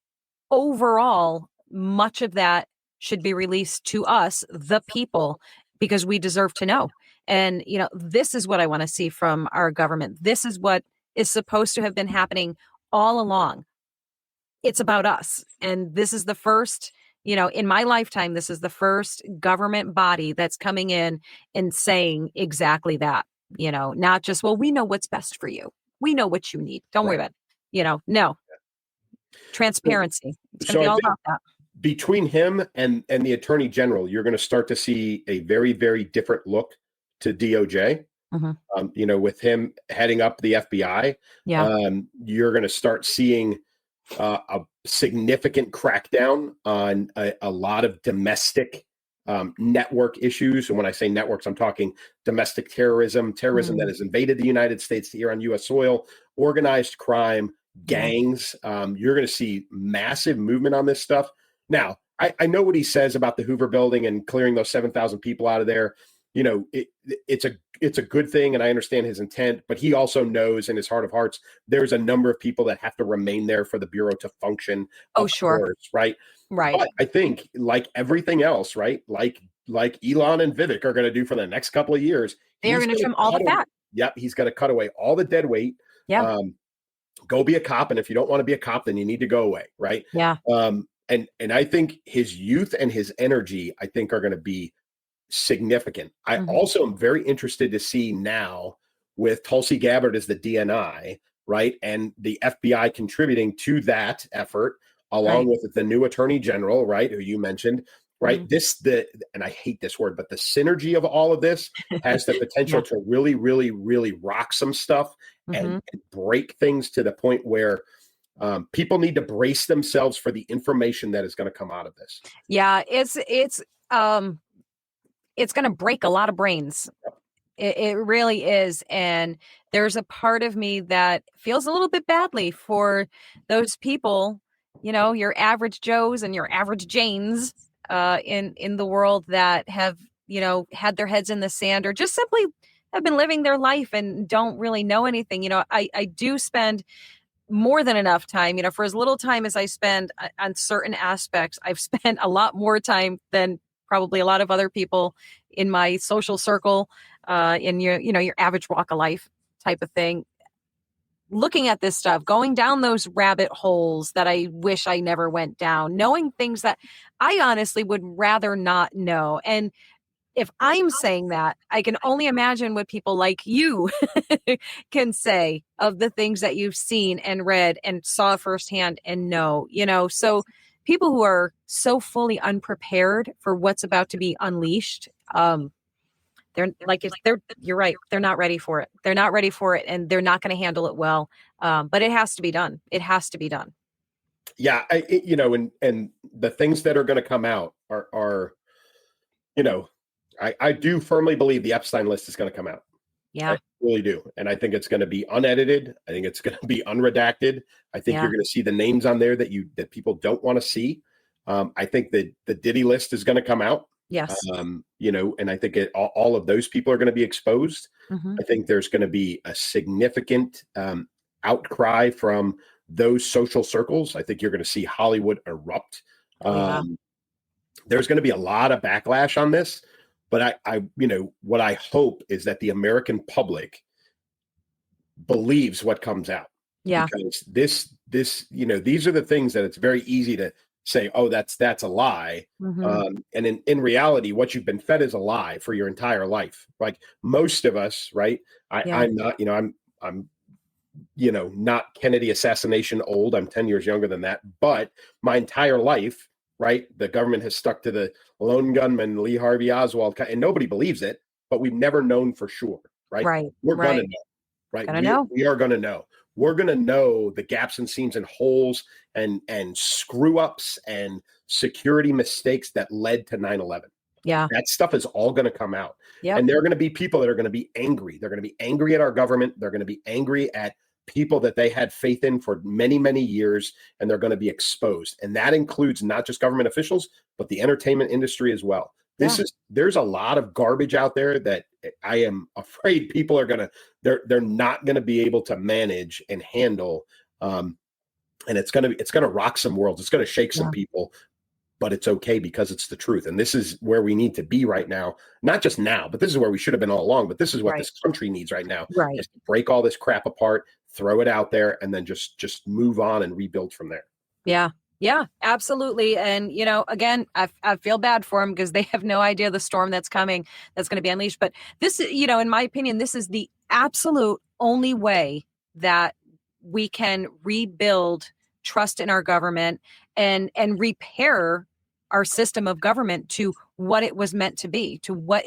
overall, much of that should be released to us, the people, because we deserve to know. And, this is what I want to see from our government. This is what is supposed to have been happening all along. It's about us. And this is the first, in my lifetime, this is the first government body that's coming in and saying exactly that, not just, well, we know what's best for you. We know what you need. Don't worry about it. No. Transparency. It's going to be all about that. Between him and the Attorney General, you're going to start to see a very, very different look to DOJ. With him heading up the FBI, you're going to start seeing a significant crackdown on a lot of domestic network issues. And when I say networks, I'm talking domestic terrorism that has invaded the United States here on U.S. soil, organized crime, gangs. You're going to see massive movement on this stuff. Now, I know what he says about the Hoover Building and clearing those 7,000 people out of there. It's a good thing, and I understand his intent, but he also knows in his heart of hearts there's a number of people that have to remain there for the Bureau to function. Oh, sure. Course, right. But I think, like everything else, right, like Elon and Vivek are going to do for the next couple of years, they're going to trim all the fat. Yep, he's going to cut away all the dead weight. Yeah. Go be a cop, and if you don't want to be a cop, then you need to go away, right? Yeah. And I think his youth and his energy, I think, are going to be significant. I also am very interested to see now with Tulsi Gabbard as the DNI, right, and the FBI contributing to that effort, along with the new Attorney General, right, who you mentioned, right. And I hate this word, but the synergy of all of this has the potential to really, really, really rock some stuff and break things to the point where people need to brace themselves for the information that is going to come out of this. Yeah, it's going to break a lot of brains. It really is. And there's a part of me that feels a little bit badly for those people, your average Joes and your average Janes in the world that have had their heads in the sand or just simply have been living their life and don't really know anything. I do spend more than enough time, for as little time as I spend on certain aspects. I've spent a lot more time than probably a lot of other people in my social circle, in your average walk of life type of thing, looking at this stuff, going down those rabbit holes that I wish I never went down, knowing things that I honestly would rather not know. And if I'm saying that, I can only imagine what people like you can say of the things that you've seen and read and saw firsthand and know, so people who are so fully unprepared for what's about to be unleashed, you're right. They're not ready for it. They're not ready for it, and they're not going to handle it well. But it has to be done. It has to be done. Yeah. And the things that are going to come out are, I do firmly believe the Epstein list is going to come out. Yeah. I really do. And I think it's going to be unedited. I think it's going to be unredacted. I think you're going to see the names on there that people don't want to see. I think that the Diddy list is going to come out. Yes. And I think all of those people are going to be exposed. Mm-hmm. I think there's going to be a significant outcry from those social circles. I think you're going to see Hollywood erupt. There's going to be a lot of backlash on this, but what I hope is that the American public believes what comes out. Yeah. Because these are the things that it's very easy to say, oh, that's a lie. Mm-hmm. And in reality, what you've been fed is a lie for your entire life. Like most of us, right? I'm not, I'm not Kennedy assassination old. I'm 10 years younger than that. But my entire life, right, the government has stuck to the lone gunman, Lee Harvey Oswald, and nobody believes it, but we've never known for sure, right? Right. We're going to know, right? We are going to know. We're going to know the gaps and seams and holes and screw ups and security mistakes that led to 9/11. Yeah. That stuff is all going to come out. Yep. And there are going to be people that are going to be angry. They're going to be angry at our government. They're going to be angry at people that they had faith in for many, many years, and they're going to be exposed. And that includes not just government officials, but the entertainment industry as well. There's a lot of garbage out there that I am afraid people are they're not going to be able to manage and handle. And it's going to rock some worlds. It's going to shake some people, but it's okay because it's the truth. And this is where we need to be right now. Not just now, but this is where we should have been all along. But this is what this country needs right now. Right. Is to break all this crap apart, throw it out there, and then just move on and rebuild from there. Yeah. Yeah, absolutely. And, again, I feel bad for them because they have no idea the storm that's coming, that's going to be unleashed. But this, in my opinion, this is the absolute only way that we can rebuild trust in our government and repair our system of government to what it was meant to be, to what,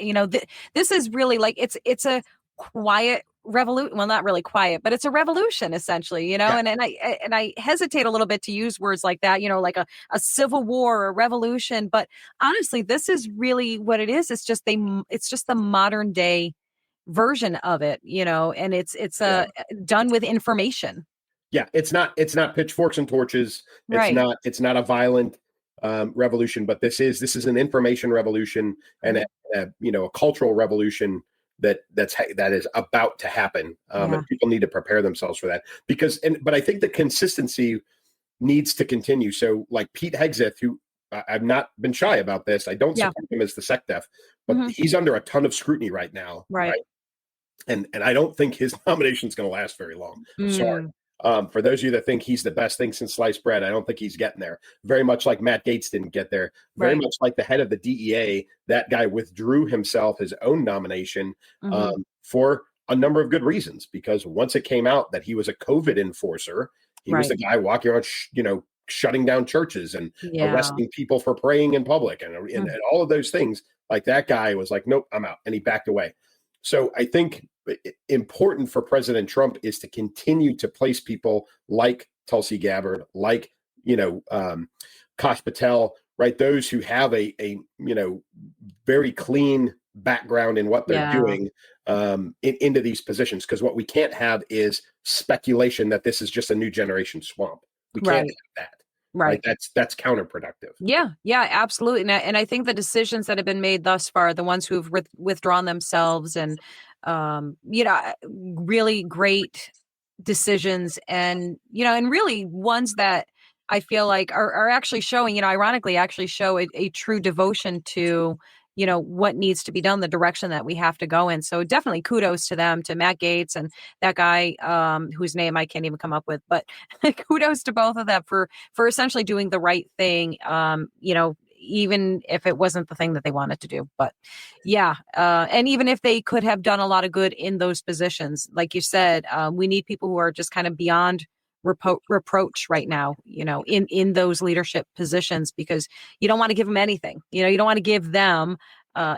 this is really like, it's a quiet revolution. Well, not really quiet, but it's a revolution essentially, and I hesitate a little bit to use words like that, like a civil war or a revolution. But honestly, this is really what it is. It's just the modern day version of it, and it's done with information. Yeah. It's not pitchforks and torches. It's not a violent revolution, but this is an information revolution and a cultural revolution that is about to happen. And people need to prepare themselves for that but I think the consistency needs to continue. So like Pete Hegseth, who I've not been shy about this. I don't support him as the SecDef, but he's under a ton of scrutiny right now. Right. And I don't think his nomination is going to last very long. Sorry. For those of you that think he's the best thing since sliced bread, I don't think he's getting there. Very much like Matt Gaetz didn't get there. Very much like the head of the DEA, that guy withdrew his own nomination for a number of good reasons. Because once it came out that he was a COVID enforcer, he was the guy walking around, shutting down churches and arresting people for praying in public and all of those things. Like that guy was like, nope, I'm out, and he backed away. So I think important for President Trump is to continue to place people like Tulsi Gabbard, like, Kash Patel, right? Those who have a very clean background in what they're doing into these positions. Because what we can't have is speculation that this is just a new generation swamp. We can't have that. Right. That's counterproductive. Yeah, absolutely. And I think the decisions that have been made thus far, the ones who've withdrawn themselves and, really great decisions and really ones that I feel like are actually showing, ironically actually show a true devotion to, what needs to be done, the direction that we have to go in. So definitely kudos to them, to Matt Gaetz and that guy, whose name I can't even come up with, but kudos to both of them for essentially doing the right thing, even if it wasn't the thing that they wanted to do. But yeah, and even if they could have done a lot of good in those positions, like you said, we need people who are just kind of beyond reproach right now, in those leadership positions, because you don't want to give them anything. You don't want to give them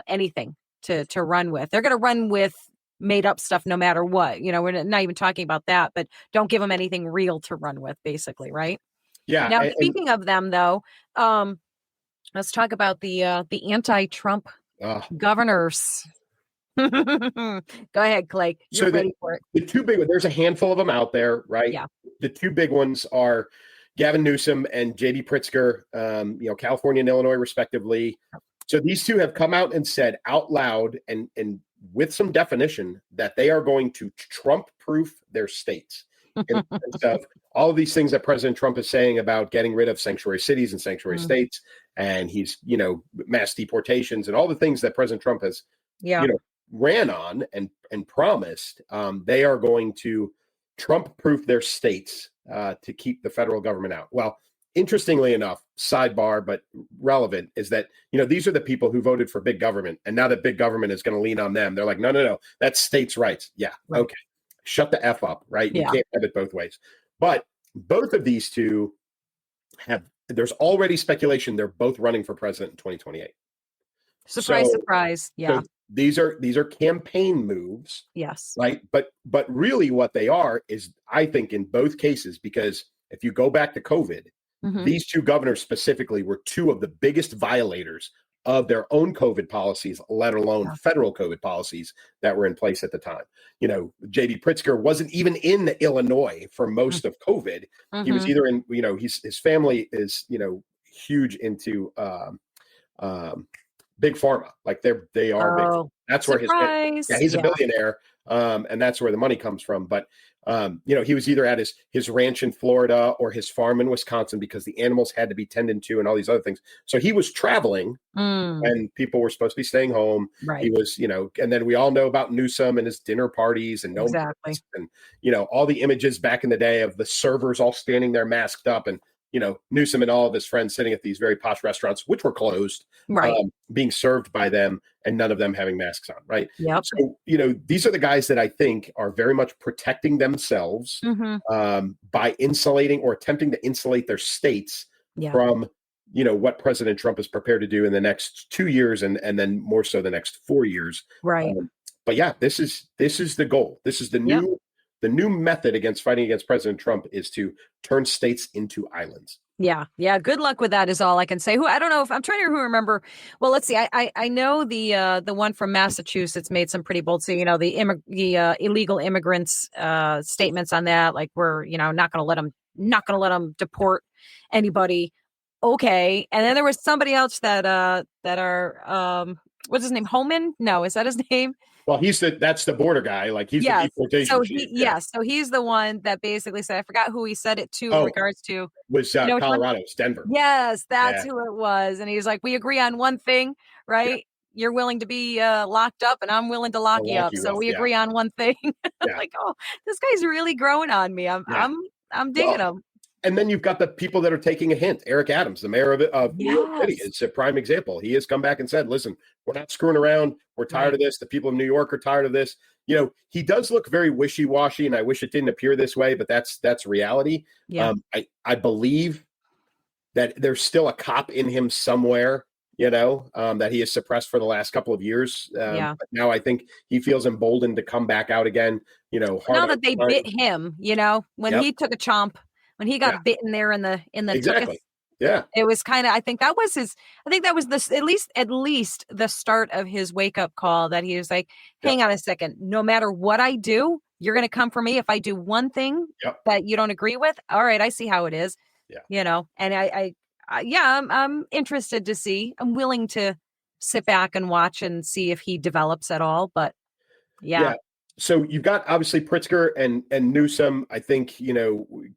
anything to run with. They're going to run with made up stuff no matter what. We're not even talking about that, but don't give them anything real to run with, basically, right? Yeah. Now, speaking of them, though, let's talk about the anti-Trump governors. Go ahead, Clay. You're ready for it. The two big ones, there's a handful of them out there, right? Yeah. The two big ones are Gavin Newsom and J.B. Pritzker, California and Illinois, respectively. So these two have come out and said out loud and with some definition that they are going to Trump-proof their states. In the sense of all of these things that President Trump is saying about getting rid of sanctuary cities and sanctuary states, and he's, mass deportations and all the things that President Trump has, ran on and promised, they are going to Trump-proof their states to keep the federal government out. Well, interestingly enough, sidebar, but relevant, is that, these are the people who voted for big government. And now that big government is going to lean on them, they're like, no, that's states' rights. Yeah. Right. Okay. Shut the F up, right? You can't have it both ways. But both of these two there's already speculation they're both running for president in 2028. Surprise. Yeah. So these are campaign moves. Yes. Right. But really what they are is, I think, in both cases, because if you go back to COVID, these two governors specifically were two of the biggest violators of their own COVID policies, let alone federal COVID policies that were in place at the time. J.D. Pritzker wasn't even in Illinois for most of COVID. He was either in, his family is, huge into big pharma. Like they are big. That's where he's a billionaire. And that's where the money comes from. But, he was either at his ranch in Florida or his farm in Wisconsin because the animals had to be tended to and all these other things. So he was traveling and people were supposed to be staying home. Right. He was, and then we all know about Newsom and his dinner parties and and, all the images back in the day of the servers all standing there masked up and, Newsom and all of his friends sitting at these very posh restaurants, which were closed, being served by them and none of them having masks on. Right. Yep. So, these are the guys that I think are very much protecting themselves by insulating or attempting to insulate their states from, what President Trump is prepared to do in the next 2 years and then more so the next 4 years. Right. But yeah, this is the goal. This is the new the new method against fighting against President Trump is to turn states into islands. Yeah. Good luck with that is all I can say. I don't know if I'm trying to remember. Well, let's see. I know the one from Massachusetts made some pretty bold. So the illegal immigrants statements on that, like we're not going to let them deport anybody. Okay. And then there was somebody else that are what's his name? Homan? No, is that his name? Well, that's the border guy. Like he's the deportation so chief. So he's the one that basically said, I forgot who he said it to in regards to. Was Colorado, it's Denver. Yes, that's who it was. And he was like, we agree on one thing, right? Yeah. You're willing to be locked up and I'm willing to lock you up. So we agree on one thing. Like, oh, this guy's really growing on me. I'm digging him. And then you've got the people that are taking a hint. Eric Adams, the mayor of New York City, is a prime example. He has come back and said, listen, we're not screwing around. We're tired of this. The people of New York are tired of this. He does look very wishy-washy, and I wish it didn't appear this way, but that's reality. Yeah. I believe that there's still a cop in him somewhere, that he has suppressed for the last couple of years. But now I think he feels emboldened to come back out again, now that they bit him, when he took a chomp. When he got bitten there in the exactly. It was kind of, I think that was at least the start of his wake up call, that he was like, hang on a second, no matter what I do, you're going to come for me. If I do one thing that you don't agree with. All right. I see how it is. And I'm interested to see. I'm willing to sit back and watch and see if he develops at all. But yeah. So you've got obviously Pritzker and Newsom. I think,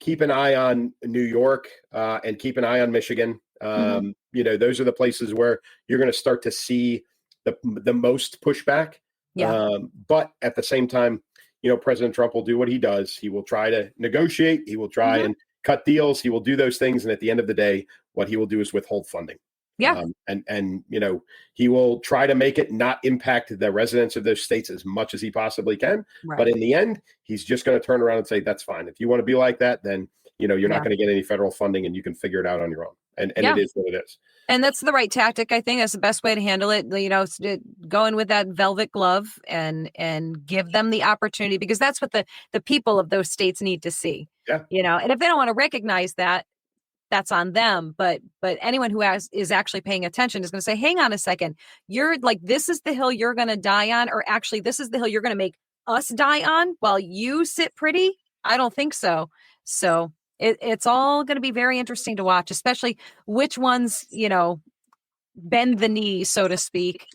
keep an eye on New York and keep an eye on Michigan. Those are the places where you're going to start to see the most pushback. But at the same time, President Trump will do what he does. He will try to negotiate. He will try and cut deals. He will do those things. And at the end of the day, what he will do is withhold funding. Yeah. He will try to make it not impact the residents of those states as much as he possibly can. Right. But in the end, he's just going to turn around and say, that's fine. If you want to be like that, then, you're not going to get any federal funding and you can figure it out on your own. And it is what it is. And that's the right tactic. I think that's the best way to handle it. Go in with that velvet glove and give them the opportunity, because that's what the people of those states need to see. Yeah. And if they don't want to recognize that, that's on them. But anyone who is actually paying attention is going to say, hang on a second, you're like, this is the hill you're going to die on, or actually this is the hill you're going to make us die on while you sit pretty. I don't think so. So it's all going to be very interesting to watch, especially which ones, bend the knee, so to speak,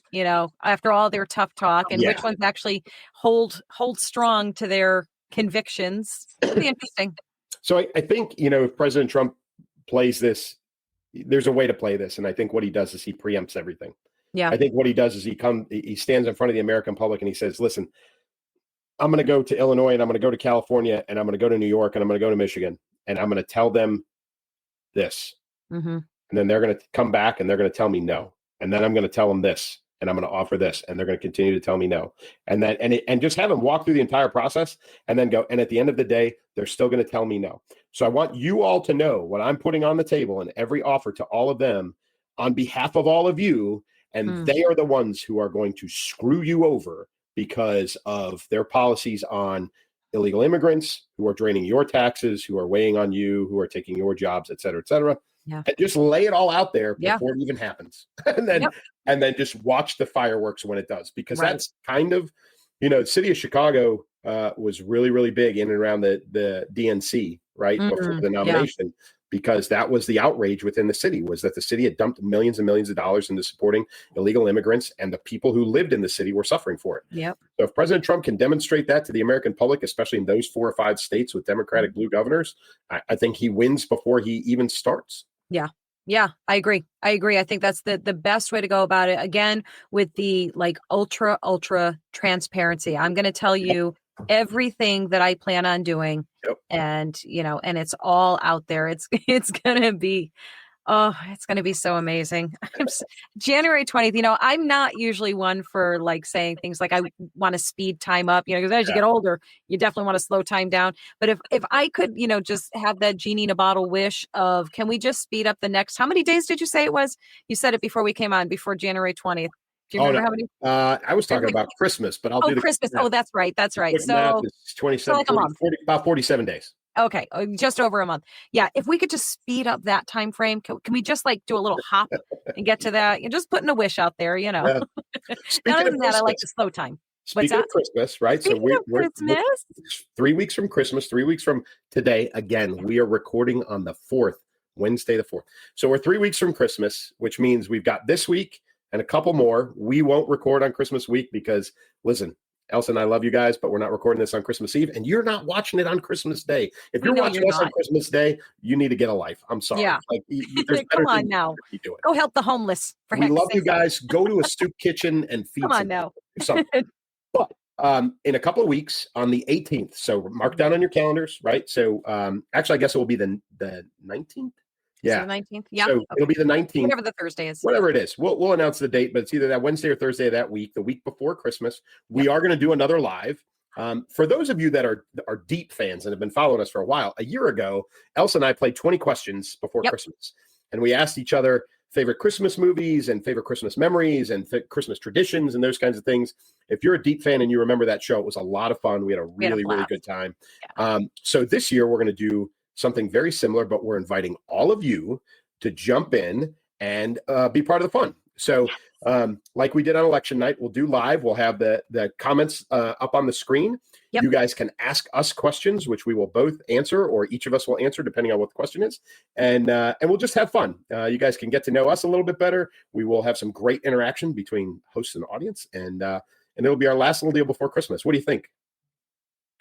after all their tough talk, and which ones actually hold strong to their convictions. It'll be interesting. So I think, if President Trump plays this, there's a way to play this. And I think what he does is he preempts everything. Yeah. I think what he does is he stands in front of the American public and he says, listen, I'm going to go to Illinois and I'm going to go to California and I'm going to go to New York and I'm going to go to Michigan and I'm going to tell them this. Mm-hmm. And then they're going to come back and they're going to tell me no. And then I'm going to tell them this and I'm going to offer this and they're going to continue to tell me no. And then, and just have them walk through the entire process and then go. And at the end of the day, they're still going to tell me no. So I want you all to know what I'm putting on the table and every offer to all of them on behalf of all of you. And they are the ones who are going to screw you over because of their policies on illegal immigrants who are draining your taxes, who are weighing on you, who are taking your jobs, et cetera, et cetera. Yeah. And just lay it all out there before it even happens. and then just watch the fireworks when it does, because that's kind of, the city of Chicago was really, really big in and around the DNC, right? Before the nomination, because that was the outrage within the city, was that the city had dumped millions and millions of dollars into supporting illegal immigrants, and the people who lived in the city were suffering for it. Yep. So if President Trump can demonstrate that to the American public, especially in those 4 or 5 states with Democratic blue governors, I think he wins before he even starts. Yeah. Yeah, I agree. I think that's the best way to go about it. Again, with the ultra transparency. I'm going to tell you everything that I plan on doing. Yep. And, and it's all out there. It's going to be, it's going to be so amazing. January 20th, I'm not usually one for saying things like I want to speed time up, because as you get older, you definitely want to slow time down. But if I could, just have that genie in a bottle wish of, can we just speed up the next, how many days did you say it was? You said it before we came on, before January 20th. Do you remember how many? I was talking about Christmas, but I'll do Christmas. Oh, that's right. That's right. So 27, 40, about 47 days. Okay, just over a month. Yeah, if we could just speed up that time frame, can we just do a little hop and get to that? You're just putting a wish out there, Yeah. Other than that, I like the slow time. Speaking of Christmas, right? Speaking so we're Christmas? 3 weeks from Christmas, 3 weeks from today. Again, we are recording on the 4th, Wednesday the 4th. So we're 3 weeks from Christmas, which means we've got this week and a couple more. We won't record on Christmas week because, listen, Elsa and I love you guys, but we're not recording this on Christmas Eve, and you're not watching it on Christmas Day. If you're watching us on Christmas Day, you need to get a life. I'm sorry. Yeah. Come on now. Go help the homeless. For we love you guys. Go to a soup kitchen and feed Come on now. something. But in a couple of weeks on the 18th, so mark down on your calendars, right? So actually, I guess it will be the 19th. Yeah, the 19th. Yeah, so it'll be the 19th. Whatever the Thursday is. Whatever it is, we'll announce the date, but it's either that Wednesday or Thursday of that week, the week before Christmas. We are going to do another live. For those of you that are deep fans and have been following us for a while, a year ago, Elsa and I played 20 questions before Christmas, and we asked each other favorite Christmas movies and favorite Christmas memories and Christmas traditions and those kinds of things. If you're a deep fan and you remember that show, it was a lot of fun. We had a really good time. Yeah. So this year we're going to do something very similar, but we're inviting all of you to jump in and be part of the fun. So like we did on election night, we'll do live. We'll have the comments up on the screen. Yep. You guys can ask us questions, which we will both answer, or each of us will answer, depending on what the question is. And we'll just have fun. You guys can get to know us a little bit better. We will have some great interaction between hosts and audience, and it'll be our last little deal before Christmas. What do you think?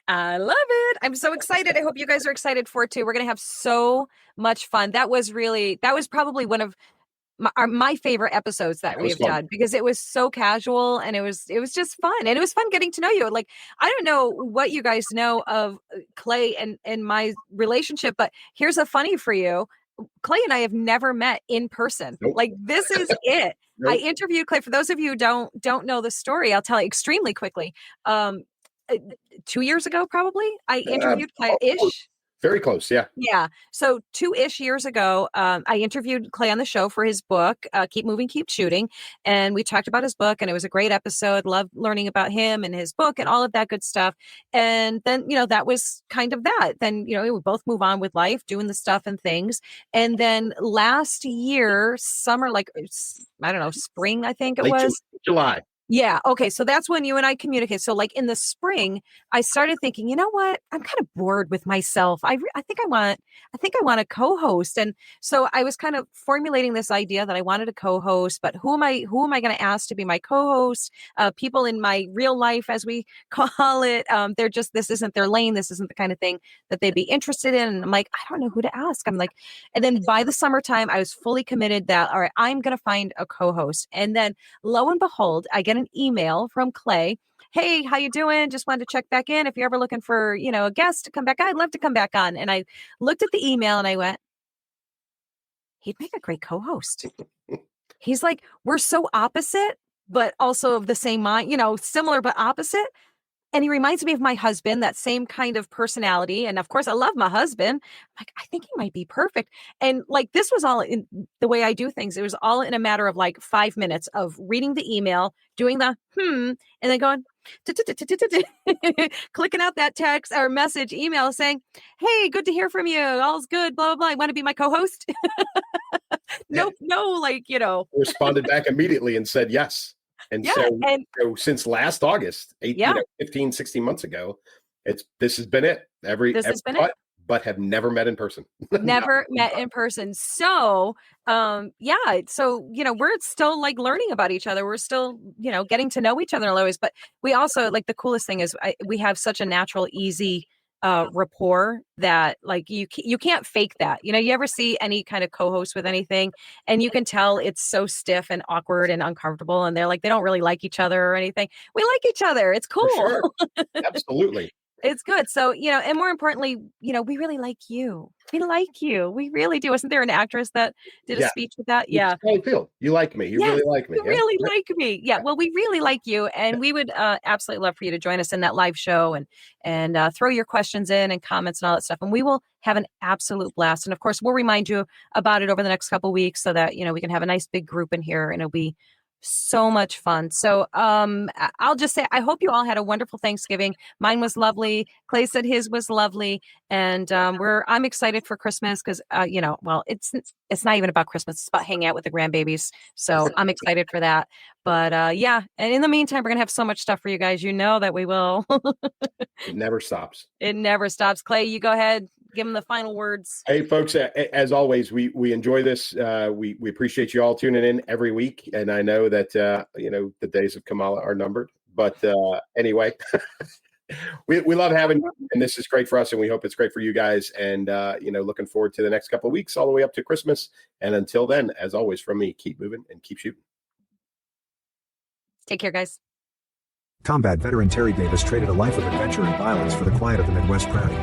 I love it. I'm so excited. I hope you guys are excited for it too. We're going to have so much fun. That was probably one of my favorite episodes that we've done, because it was so casual and it was just fun. And it was fun getting to know you. Like, I don't know what you guys know of Clay and my relationship, but here's a funny for you. Clay and I have never met in person. Nope. Like, this is it. Nope. I interviewed Clay. For those of you who don't know the story, I'll tell you extremely quickly. 2 years ago, probably, I interviewed Clay-ish. Very close, yeah. Yeah. So 2-ish years ago, I interviewed Clay on the show for his book, Keep Moving, Keep Shooting. And we talked about his book, and it was a great episode. Loved learning about him and his book and all of that good stuff. And then, that was kind of that. Then, we both move on with life, doing the stuff and things. And then last year, summer, like, I don't know, spring, I think it was. July. Yeah. Okay. So that's when you and I communicate. So like in the spring, I started thinking, you know what? I'm kind of bored with myself. I think I want a co-host. And so I was kind of formulating this idea that I wanted a co-host, but who am I going to ask to be my co-host? People in my real life, as we call it, this isn't their lane. This isn't the kind of thing that they'd be interested in. And I'm like, I don't know who to ask. I'm like, and then by the summertime, I was fully committed that, all right, I'm going to find a co-host. And then lo and behold, I get an email from Clay. Hey, how you doing? Just wanted to check back in. If you're ever looking for, a guest to come back, I'd love to come back on. And I looked at the email and I went, he'd make a great co-host. He's like, we're so opposite, but also of the same mind, similar, but opposite. And he reminds me of my husband, that same kind of personality. And of course, I love my husband. Like, I think he might be perfect. And like, this was all in the way I do things. It was all in a matter of like 5 minutes of reading the email, doing the and then going, clicking out that text or message email saying, hey, good to hear from you. All's good, blah, blah, blah. You want to be my co-host? Nope, no, Responded back immediately and said yes. And so since last August, 15, 16 months ago, this has been it. But have never met in person. Never met in person. So, we're still like learning about each other. We're still, getting to know each other always. But we also, like, the coolest thing is we have such a natural, easy rapport that like you can't fake that. You ever see any kind of co-host with anything and you can tell it's so stiff and awkward and uncomfortable, and they're like, they don't really like each other or anything. We like each other. It's cool. For sure. Absolutely. It's good. So, and more importantly, we really like you. We like you. We really do. Wasn't there an actress that did a speech with that? Yeah. I feel you like me. You really like me. You really like me. Yeah. Well, we really like you. And we would absolutely love for you to join us in that live show and throw your questions in and comments and all that stuff. And we will have an absolute blast. And of course, we'll remind you about it over the next couple of weeks so that, we can have a nice big group in here and it'll be so much fun. So I'll just say, I hope you all had a wonderful Thanksgiving. Mine was lovely. Clay said his was lovely. And I'm excited for Christmas because, it's not even about Christmas. It's about hanging out with the grandbabies. So I'm excited for that. But and in the meantime, we're going to have so much stuff for you guys. You know that we will. It never stops. It never stops. Clay, you go ahead. Give them the final words. Hey, folks, as always, we enjoy this. We appreciate you all tuning in every week. And I know that, the days of Kamala are numbered. But anyway, we love having you. And this is great for us. And we hope it's great for you guys. And, looking forward to the next couple of weeks all the way up to Christmas. And until then, as always, from me, keep moving and keep shooting. Take care, guys. Combat veteran Terry Davis traded a life of adventure and violence for the quiet of the Midwest prairie.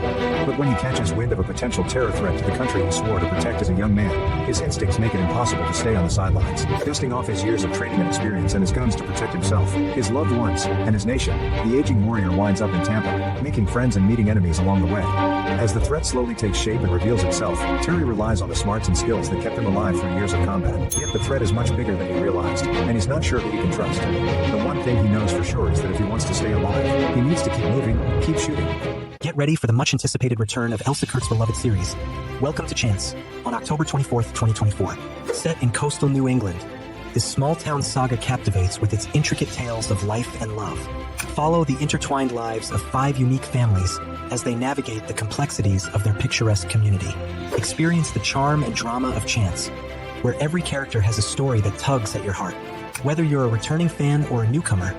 But when he catches wind of a potential terror threat to the country he swore to protect as a young man, his instincts make it impossible to stay on the sidelines. Dusting off his years of training and experience and his guns to protect himself, his loved ones, and his nation, the aging warrior winds up in Tampa, making friends and meeting enemies along the way. As the threat slowly takes shape and reveals itself, Terry relies on the smarts and skills that kept him alive through years of combat. Yet the threat is much bigger than he realized, and he's not sure who he can trust. The one thing he knows for sure is that if he wants to stay alive, he needs to keep moving, keep shooting. Get ready for the much-anticipated return of Elsa Kurtz's beloved series, Welcome to Chance, on October 24th, 2024. Set in coastal New England, this small-town saga captivates with its intricate tales of life and love. Follow the intertwined lives of 5 unique families as they navigate the complexities of their picturesque community. Experience the charm and drama of Chance, where every character has a story that tugs at your heart. Whether you're a returning fan or a newcomer,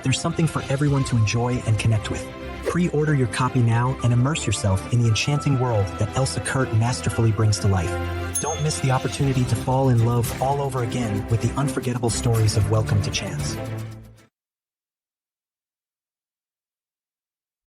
there's something for everyone to enjoy and connect with. Pre-order your copy now and immerse yourself in the enchanting world that Elsa Kurt masterfully brings to life. Don't miss the opportunity to fall in love all over again with the unforgettable stories of Welcome to Chance.